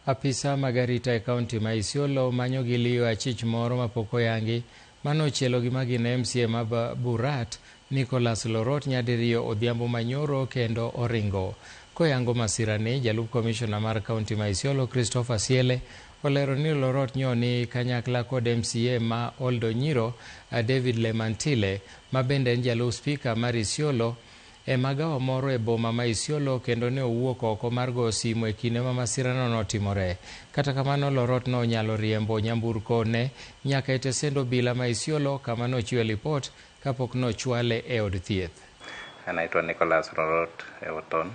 Apisa magarita e kaunti ma Isiolo manyo gi liyo achich moro mapok oyangi manochielo gi magina MCA ma Burat Nicholas Lorot nyadiriyo odhiambo manyoro kendo oringo. Koyango masirani, jalup komishona mar kaunti ma Isiolo Christopher Siele olero ni Lorot nyoni kanyakla kod MCA ma Oldonyiro David Lemantile ma bende en jalup spika mar Isiolo e magawa moro e boma ma Isiolo kendo ne owuok oko mar go simu e kinde ma masirano notimore. Kata kamano Lorot no nyalo riembo nyamburko ne nyaka e tesendo bila ma Isiolo kama nochiwe ripot kapok nochwale e od thieth. Anaitwa Nicholas Lorot Eoton.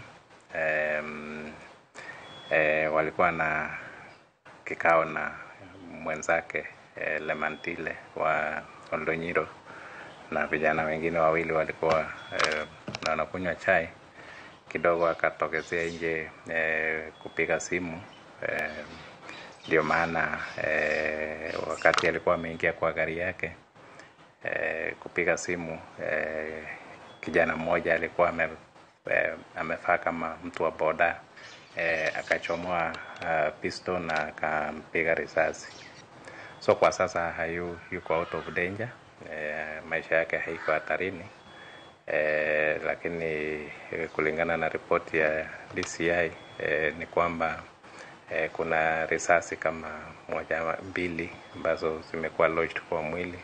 Walikuwa na kikao na mwenzake Lemantile wa Oldonyiro na vijana wengine wawili walikuwa wanakunywa chai kidogo, akatokezea nje kupiga simu. Ndio maana wakati alikuwa ameingia kwa gari yake kupiga simu, kijana mmoja alikuwa amefaa kama mtu wa boda, akachomoa pistol na akampiga risasi. So kwa sasa yuko out of danger, maisha yake haiko hatarini, lakini kulingana na ripoti ya DCI ni kwamba kuna risasi kama 1-2 ambazo zimekuwa lodged kwa mwili.